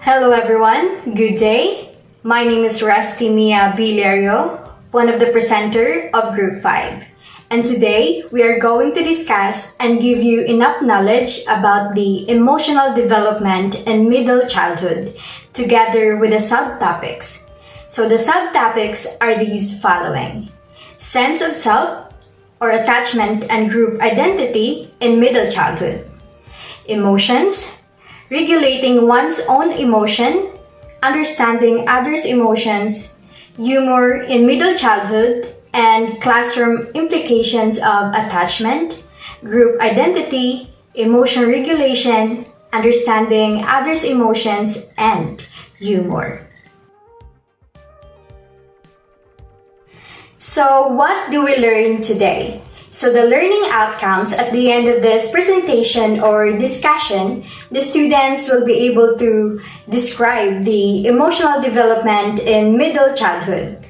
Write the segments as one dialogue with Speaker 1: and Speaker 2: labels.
Speaker 1: Hello everyone, good day. My name is Resty Lerio, one of the presenter of Group 5. And today, we are going to discuss and give you enough knowledge about the emotional development in middle childhood, together with the subtopics. So the subtopics are these following: sense of self or attachment and group identity in middle childhood, emotions, regulating one's own emotion, understanding others' emotions, humor in middle childhood, and classroom implications of attachment, group identity, emotion regulation, understanding others' emotions, and humor. So, what do we learn today? So the learning outcomes at the end of this presentation or discussion, the students will be able to describe the emotional development in middle childhood.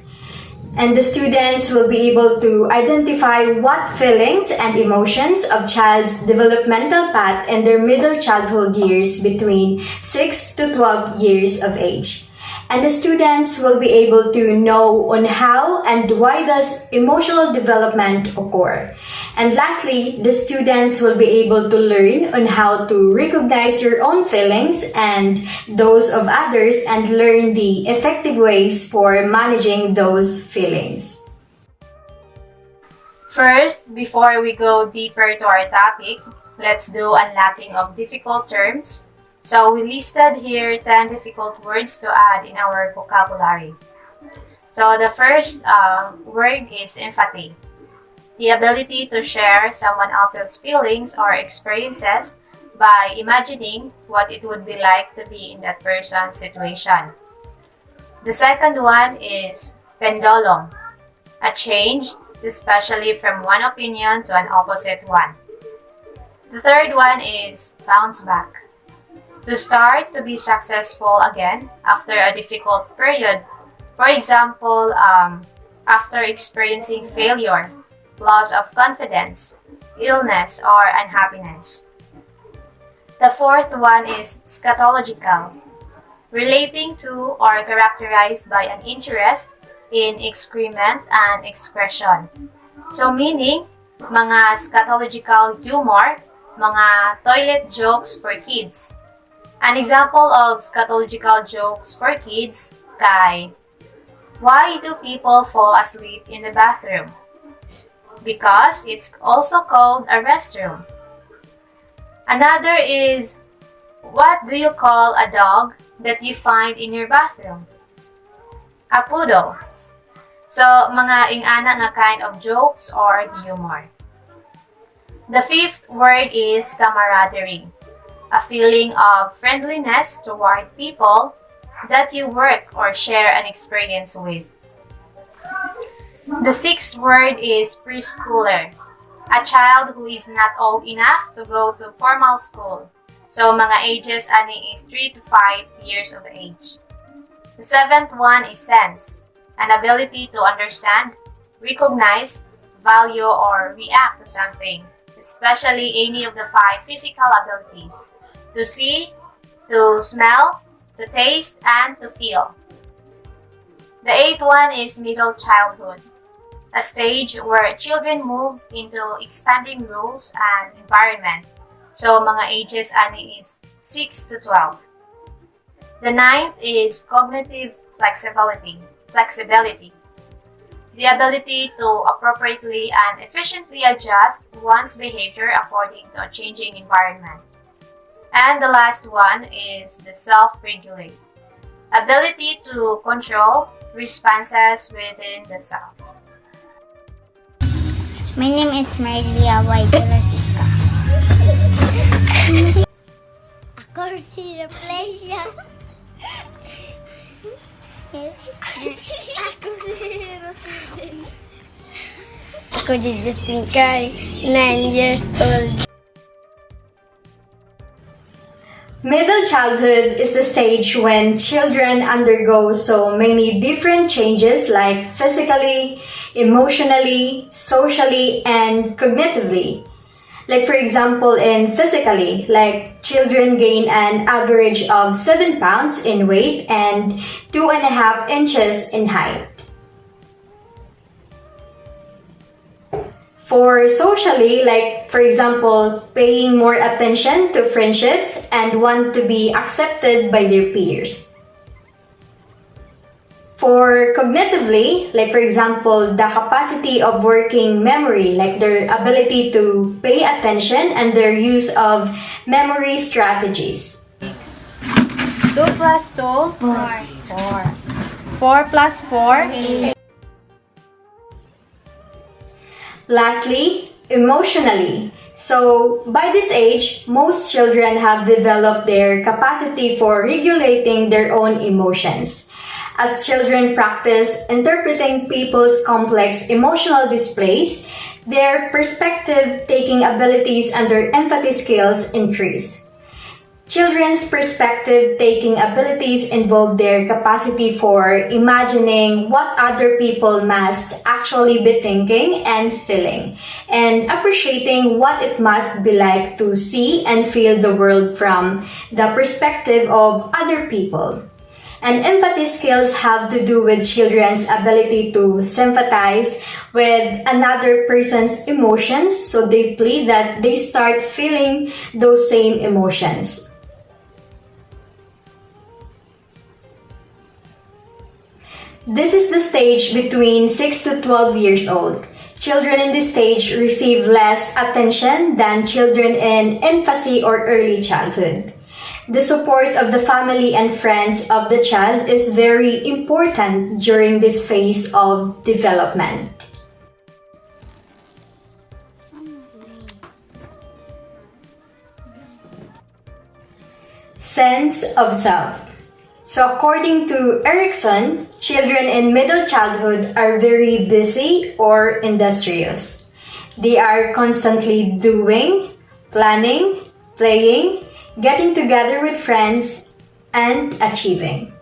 Speaker 1: And the students will be able to identify what feelings and emotions of child's developmental path in their middle childhood years between 6 to 12 years of age. And the students will be able to know on how and why does emotional development occur. And lastly, the students will be able to learn on how to recognize your own feelings and those of others and learn the effective ways for managing those feelings.
Speaker 2: First, before we go deeper to our topic, let's do unlocking of difficult terms. So we listed here 10 difficult words to add in our vocabulary. So the first word is empathy. The ability to share someone else's feelings or experiences by imagining what it would be like to be in that person's situation. The second one is pendulum, a change, especially from one opinion to an opposite one. The third one is bounce back. To start to be successful again after a difficult period. For example, after experiencing failure, loss of confidence, illness, or unhappiness. The fourth one is scatological, relating to or characterized by an interest in excrement and excretion. So meaning, mga scatological humor, mga toilet jokes for kids. An example of scatological jokes for kids kay, why do people fall asleep in the bathroom? Because it's also called a restroom. Another is, what do you call a dog that you find in your bathroom? A poodle. So, mga ingana nga kind of jokes or humor. The fifth word is camaraderie. A feeling of friendliness toward people that you work or share an experience with. The sixth word is preschooler, a child who is not old enough to go to formal school. So mga ages ani is 3 to 5 years of age. The seventh one is sense, an ability to understand, recognize, value, or react to something, especially any of the 5 physical abilities: to see, to smell, to taste, and to feel. The eighth one is middle childhood, a stage where children move into expanding rules and environment. So mga ages ani is 6 to 12. The ninth is cognitive flexibility. The ability to appropriately and efficiently adjust one's behavior according to a changing environment. And the last one is the self-regulate, ability to control responses within the self.
Speaker 3: My name is Maria Waidelasika. Ako si Replasia. Ako si Rosilin. Ako si Justin Kai, 9 years old.
Speaker 1: Middle childhood is the stage when children undergo so many different changes like physically, emotionally, socially, and cognitively. Like for example, in physically, like children gain an average of 7 pounds in weight and 2.5 inches in height. For socially, like for example, paying more attention to friendships and want to be accepted by their peers. For cognitively, like for example, the capacity of working memory, like their ability to pay attention and their use of memory strategies.
Speaker 2: 2 plus 2? 4. 4 plus 4? 8.
Speaker 1: Lastly, emotionally. So, by this age, most children have developed their capacity for regulating their own emotions. As children practice interpreting people's complex emotional displays, their perspective-taking abilities and their empathy skills increase. Children's perspective-taking abilities involve their capacity for imagining what other people must actually be thinking and feeling, and appreciating what it must be like to see and feel the world from the perspective of other people. And empathy skills have to do with children's ability to sympathize with another person's emotions so deeply that they start feeling those same emotions. This is the stage between 6 to 12 years old. Children in this stage receive less attention than children in infancy or early childhood. The support of the family and friends of the child is very important during this phase of development. Sense of self. So according to Erikson, children in middle childhood are very busy or industrious. They are constantly doing, planning, playing, getting together with friends, and achieving.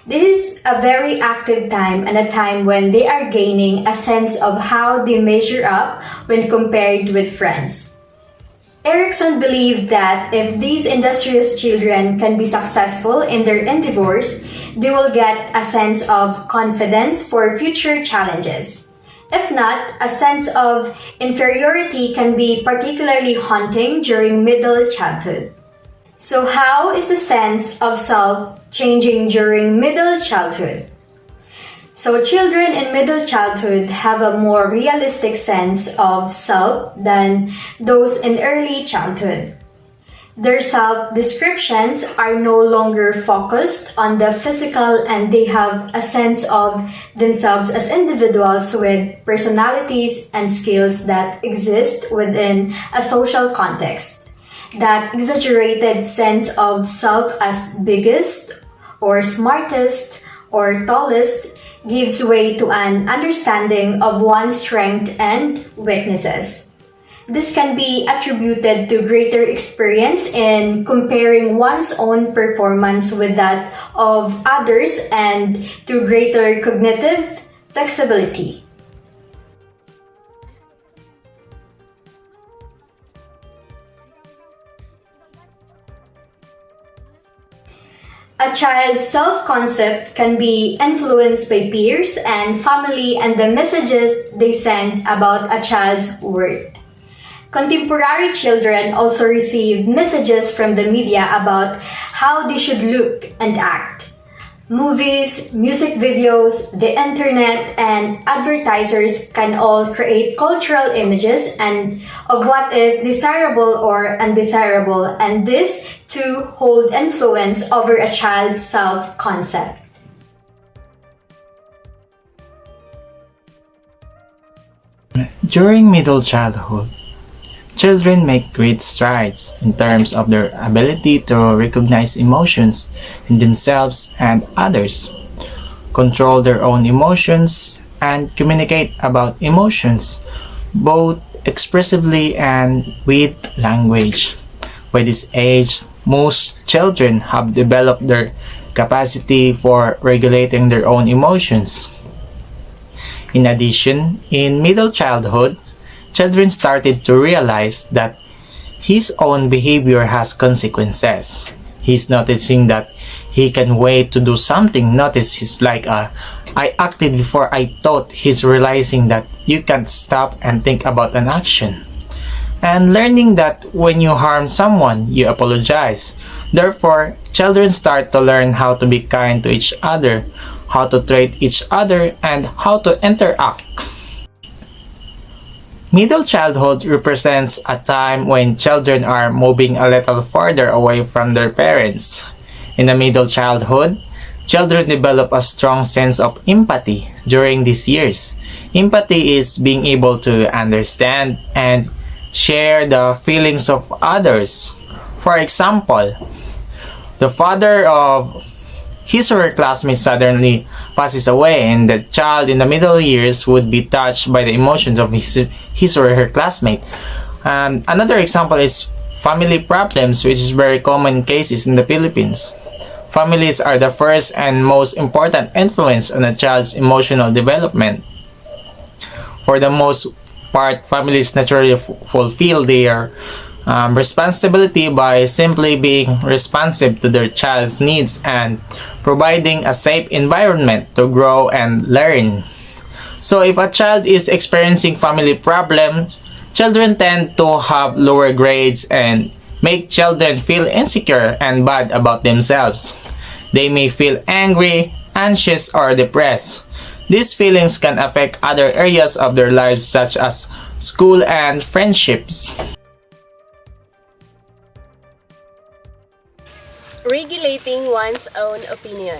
Speaker 1: This is a very active time and a time when they are gaining a sense of how they measure up when compared with friends. Erikson believed that if these industrious children can be successful in their endeavors, they will get a sense of confidence for future challenges. If not, a sense of inferiority can be particularly haunting during middle childhood. So how is the sense of self changing during middle childhood? So children in middle childhood have a more realistic sense of self than those in early childhood. Their self-descriptions are no longer focused on the physical and they have a sense of themselves as individuals with personalities and skills that exist within a social context. That exaggerated sense of self as biggest or smartest or tallest gives way to an understanding of one's strengths and weaknesses. This can be attributed to greater experience in comparing one's own performance with that of others and to greater cognitive flexibility. A child's self-concept can be influenced by peers and family and the messages they send about a child's worth. Contemporary children also receive messages from the media about how they should look and act. Movies, music videos, the internet, and advertisers can all create cultural images and of what is desirable or undesirable, and this too hold influence over a child's self-concept.
Speaker 4: During middle childhood, children make great strides in terms of their ability to recognize emotions in themselves and others, control their own emotions, and communicate about emotions, both expressively and with language. By this age, most children have developed their capacity for regulating their own emotions. In addition, in middle childhood, children started to realize that his own behavior has consequences. He's noticing that he can wait to do something. Notice he's like I acted before I thought. He's realizing that you can't stop and think about an action. And learning that when you harm someone, you apologize. Therefore, children start to learn how to be kind to each other, how to treat each other, and how to interact. Middle childhood represents a time when children are moving a little further away from their parents. In the middle childhood, children develop a strong sense of empathy during these years. Empathy is being able to understand and share the feelings of others. For example, the father of his or her classmate suddenly passes away, and the child in the middle years would be touched by the emotions of his or her classmate. Another example is family problems, which is very common cases in the Philippines. Families are the first and most important influence on a child's emotional development. For the most part, families naturally fulfill their responsibility by simply being responsive to their child's needs and providing a safe environment to grow and learn. So if a child is experiencing family problems, children tend to have lower grades and make children feel insecure and bad about themselves. They may feel angry, anxious, or depressed. These feelings can affect other areas of their lives such as school and friendships.
Speaker 5: Regulating one's own opinion.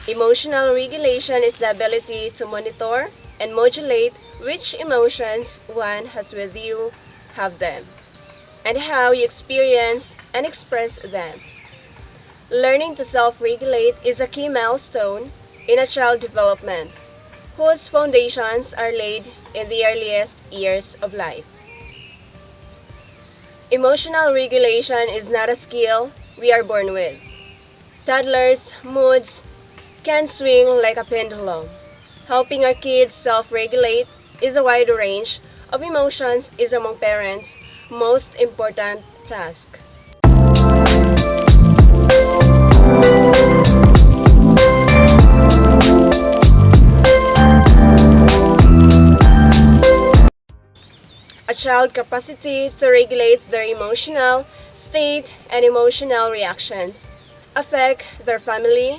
Speaker 5: Emotional regulation is the ability to monitor and modulate which emotions one has with you have them, and how you experience and express them. Learning to self-regulate is a key milestone in a child development, whose foundations are laid in the earliest years of life. Emotional regulation is not a skill we are born with. Toddlers' moods can swing like a pendulum. Helping our kids self-regulate is a wide range of emotions is among parents' most important task. A child's capacity to regulate their emotional state and emotional reactions affect their family,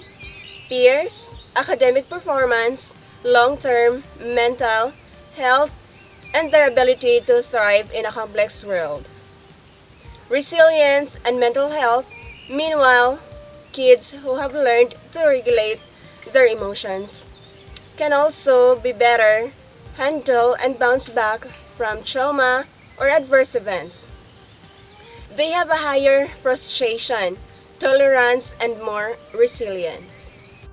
Speaker 5: peers, academic performance, long-term mental health, and their ability to thrive in a complex world. Resilience and mental health, meanwhile, kids who have learned to regulate their emotions can also be better handle and bounce back from trauma or adverse events. They have a higher frustration, tolerance, and more resilience.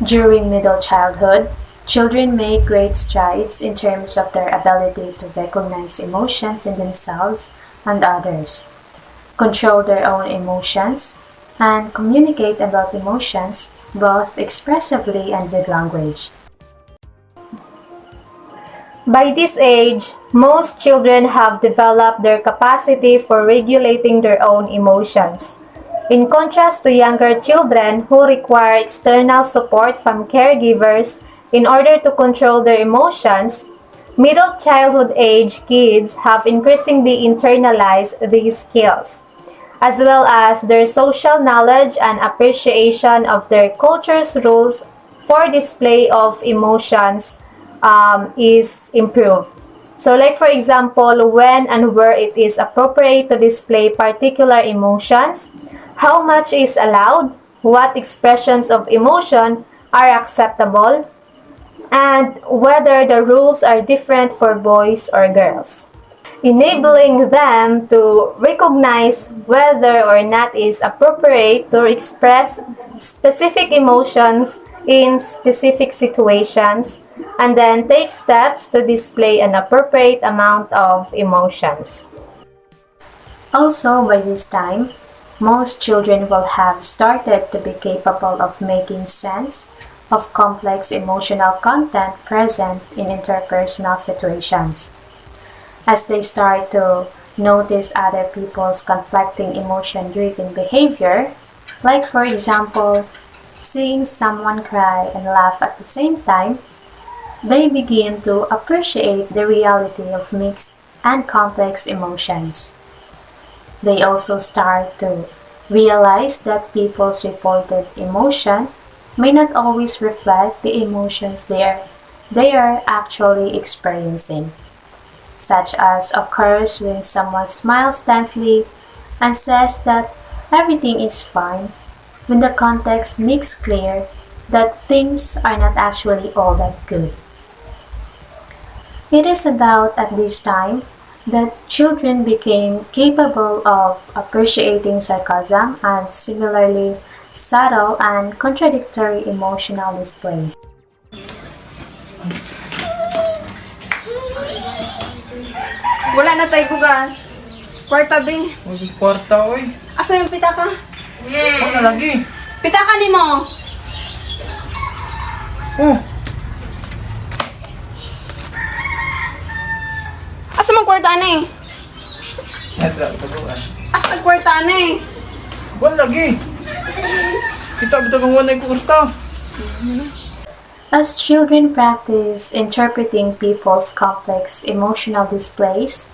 Speaker 6: During middle childhood, children make great strides in terms of their ability to recognize emotions in themselves and others, control their own emotions, and communicate about emotions both expressively and with language.
Speaker 1: By this age, most children have developed their capacity for regulating their own emotions. In contrast to younger children who require external support from caregivers in order to control their emotions, middle childhood age kids have increasingly internalized these skills, as well as their social knowledge and appreciation of their culture's rules for display of emotions is improved. So like for example, when and where it is appropriate to display particular emotions, how much is allowed, what expressions of emotion are acceptable, and whether the rules are different for boys or girls. Enabling them to recognize whether or not it is appropriate to express specific emotions in specific situations, and then take steps to display an appropriate amount of emotions.
Speaker 6: Also, by this time, most children will have started to be capable of making sense of complex emotional content present in interpersonal situations. As they start to notice other people's conflicting emotion-driven behavior, like for example, seeing someone cry and laugh at the same time, they begin to appreciate the reality of mixed and complex emotions. They also start to realize that people's reported emotion may not always reflect the emotions they are actually experiencing, such as occurs when someone smiles tensely and says that everything is fine, when the context makes clear that things are not actually all that good. It is about at this time that children became capable of appreciating sarcasm and similarly subtle and contradictory emotional displays.
Speaker 7: Wala na tayo bugas. Kwarta, Bing.
Speaker 4: Huwag kwarta, oy.
Speaker 7: Asa yung pitaka?
Speaker 4: Ano na lagi?
Speaker 7: Pitaka ni mo!
Speaker 4: Oh,
Speaker 7: Asa mang kwarta na eh?
Speaker 4: etra, tabuan.
Speaker 7: Asa ang kwarta na eh?
Speaker 4: Buwan lagi. Kita betul kang wanay kwarta.
Speaker 6: As children practice interpreting people's complex emotional displays,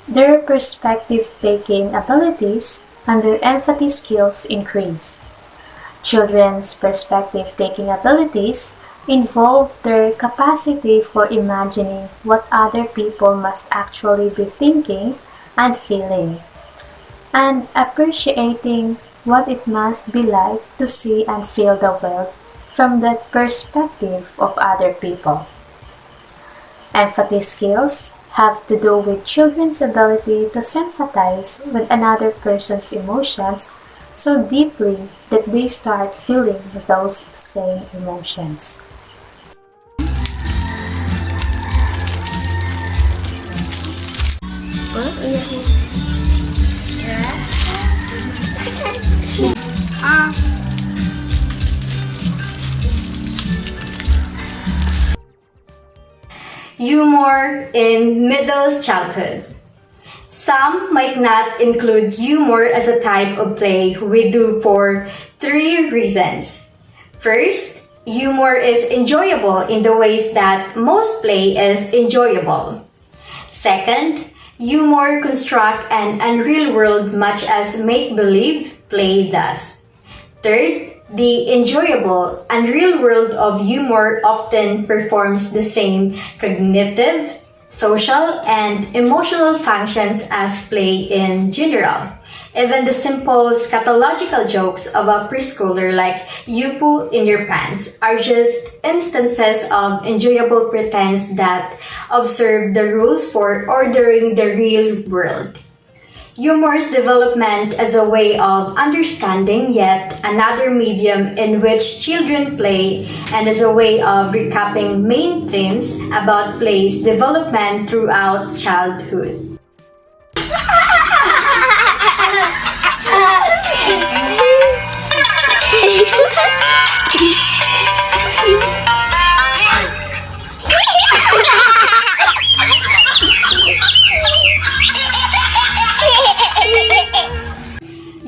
Speaker 6: their perspective-taking abilities and their empathy skills increase. Children's perspective-taking abilities involve their capacity for imagining what other people must actually be thinking and feeling, and appreciating what it must be like to see and feel the world from the perspective of other people. Empathy skills have to do with children's ability to sympathize with another person's emotions so deeply that they start feeling those same emotions.
Speaker 1: Humor in middle childhood. Some might not include humor as a type of play we do for 3 reasons. First, humor is enjoyable in the ways that most play is enjoyable. Second, humor constructs an unreal world much as make-believe play does. Third, the enjoyable, unreal world of humor often performs the same cognitive, social, and emotional functions as play in general. Even the simple scatological jokes of a preschooler like "you poo in your pants" are just instances of enjoyable pretense that observe the rules for ordering the real world. Humor's development as a way of understanding yet another medium in which children play and as a way of recapping main themes about play's development throughout childhood.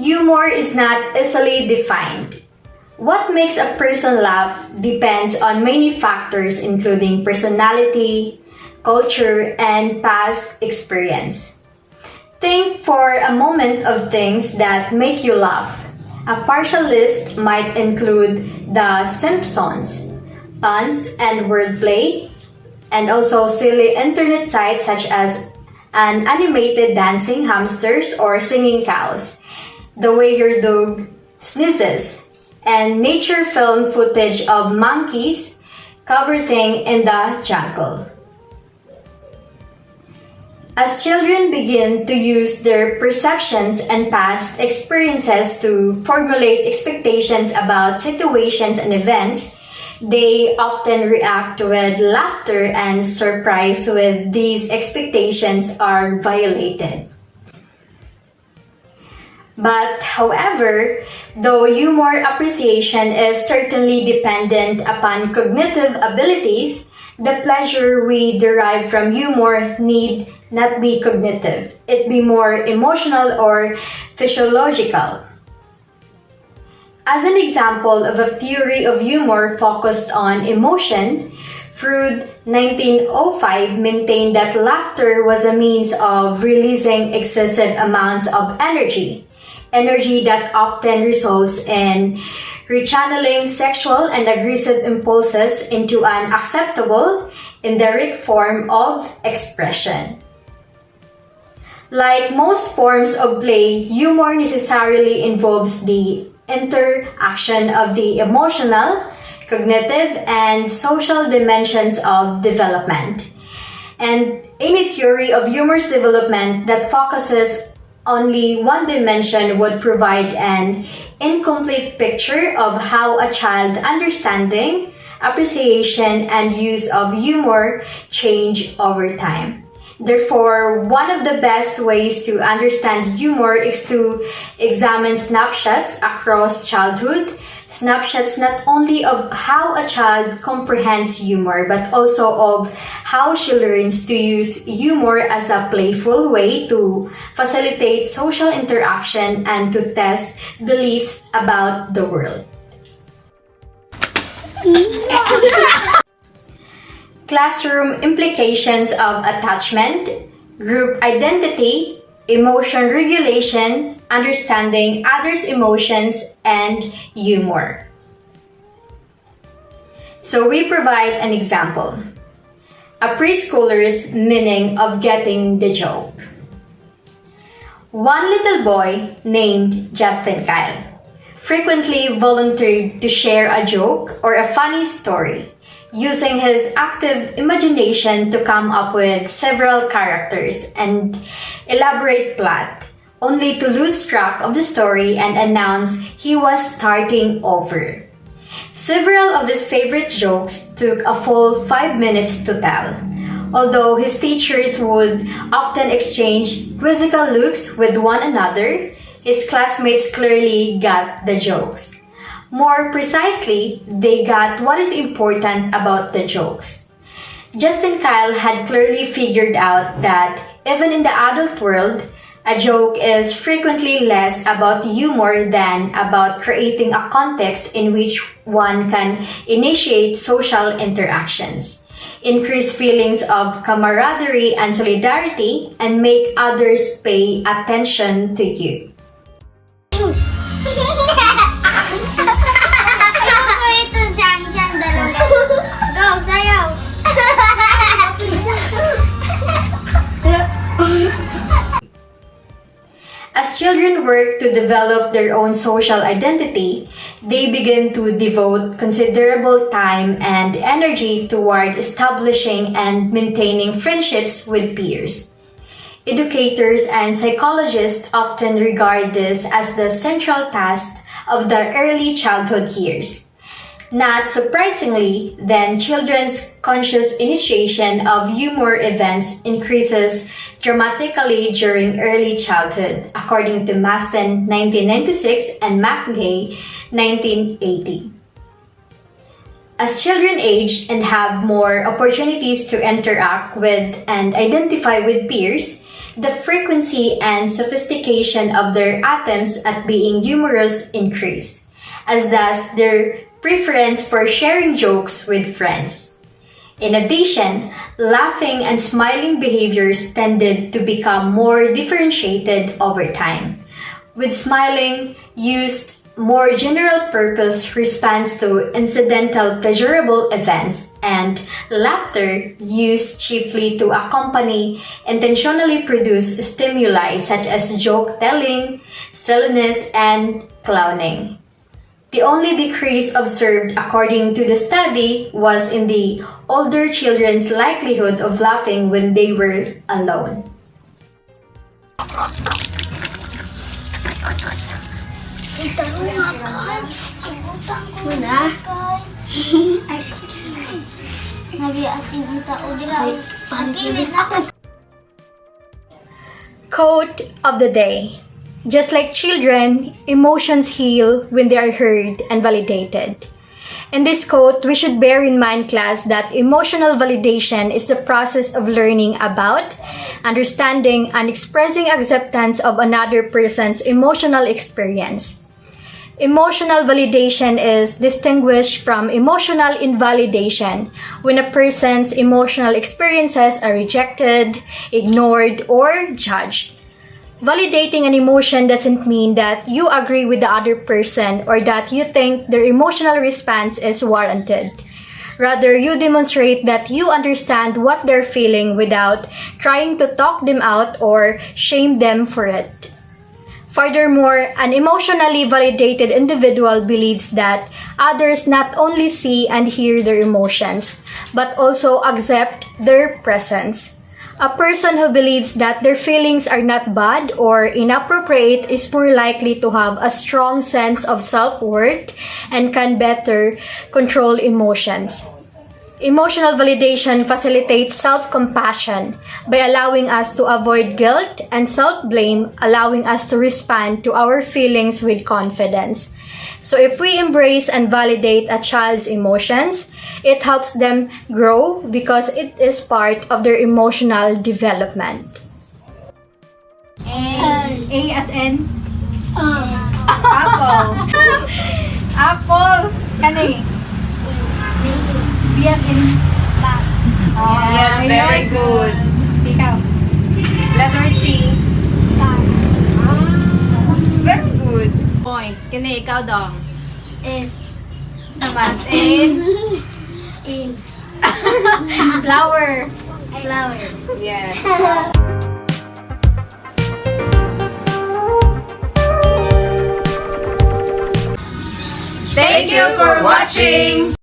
Speaker 1: Humor is not easily defined. What makes a person laugh depends on many factors including personality, culture, and past experience. Think for a moment of things that make you laugh. A partial list might include The Simpsons, puns and wordplay, and also silly internet sites such as an animated dancing hamsters or singing cows, the way your dog sneezes, and nature film footage of monkeys cavorting in the jungle. As children begin to use their perceptions and past experiences to formulate expectations about situations and events, they often react with laughter and surprise when these expectations are violated. But however, though humor appreciation is certainly dependent upon cognitive abilities, the pleasure we derive from humor need not be cognitive. It be more emotional or physiological. As an example of a theory of humor focused on emotion, Freud 1905 maintained that laughter was a means of releasing excessive amounts of energy that often results in rechanneling sexual and aggressive impulses into an acceptable, indirect form of expression. Like most forms of play, humor necessarily involves the interaction of the emotional, cognitive, and social dimensions of development. And any theory of humorous development that focuses only one dimension would provide an incomplete picture of how a child understanding, appreciation, and use of humor change over time. Therefore, one of the best ways to understand humor is to examine snapshots across childhood, snapshots not only of how a child comprehends humor, but also of how she learns to use humor as a playful way to facilitate social interaction and to test beliefs about the world. Classroom implications of attachment, group identity, emotion regulation, understanding others' emotions, and humor. So we provide an example. A preschooler's meaning of getting the joke. One little boy named Justin Kyle frequently volunteered to share a joke or a funny story, using his active imagination to come up with several characters and elaborate plot, only to lose track of the story and announce he was starting over. Several of his favorite jokes took a full 5 minutes to tell, although his teachers would often exchange quizzical looks with one another. His classmates clearly got the jokes. More precisely, they got what is important about the jokes. Justin Kyle had clearly figured out that even in the adult world, a joke is frequently less about humor than about creating a context in which one can initiate social interactions, increase feelings of camaraderie and solidarity, and make others pay attention to you. As children work to develop their own social identity, they begin to devote considerable time and energy toward establishing and maintaining friendships with peers. Educators and psychologists often regard this as the central task of the early childhood years. Not surprisingly, then children's conscious initiation of humor events increases dramatically during early childhood, according to Maston 1996 and McGay 1980. As children age and have more opportunities to interact with and identify with peers, the frequency and sophistication of their attempts at being humorous increase, as does their preference for sharing jokes with friends. In addition, laughing and smiling behaviors tended to become more differentiated over time, with smiling used more general-purpose response to incidental pleasurable events, and laughter used chiefly to accompany intentionally produced stimuli such as joke-telling, silliness, and clowning. The only decrease observed according to the study was in the older children's likelihood of laughing when they were alone. Quote of the day. Just like children, emotions heal when they are heard and validated. In this quote, we should bear in mind, class, that emotional validation is the process of learning about, understanding, and expressing acceptance of another person's emotional experience. Emotional validation is distinguished from emotional invalidation when a person's emotional experiences are rejected, ignored, or judged. Validating an emotion doesn't mean that you agree with the other person or that you think their emotional response is warranted. Rather, you demonstrate that you understand what they're feeling without trying to talk them out or shame them for it. Furthermore, an emotionally validated individual believes that others not only see and hear their emotions, but also accept their presence. A person who believes that their feelings are not bad or inappropriate is more likely to have a strong sense of self-worth and can better control emotions. Emotional validation facilitates self-compassion by allowing us to avoid guilt and self-blame, allowing us to respond to our feelings with confidence. So if we embrace and validate a child's emotions, it helps them grow because it is part of their emotional development.
Speaker 7: A as in? Apple. Apple. Ano eh? B as in?
Speaker 5: Yes, very good.
Speaker 7: Ikaw.
Speaker 5: Letter C. Very good.
Speaker 7: Points. Kini ikaw dong.
Speaker 3: F.
Speaker 7: Naman. In.
Speaker 3: In.
Speaker 7: Flower.
Speaker 3: Flower.
Speaker 5: Yes.
Speaker 7: Thank you for watching!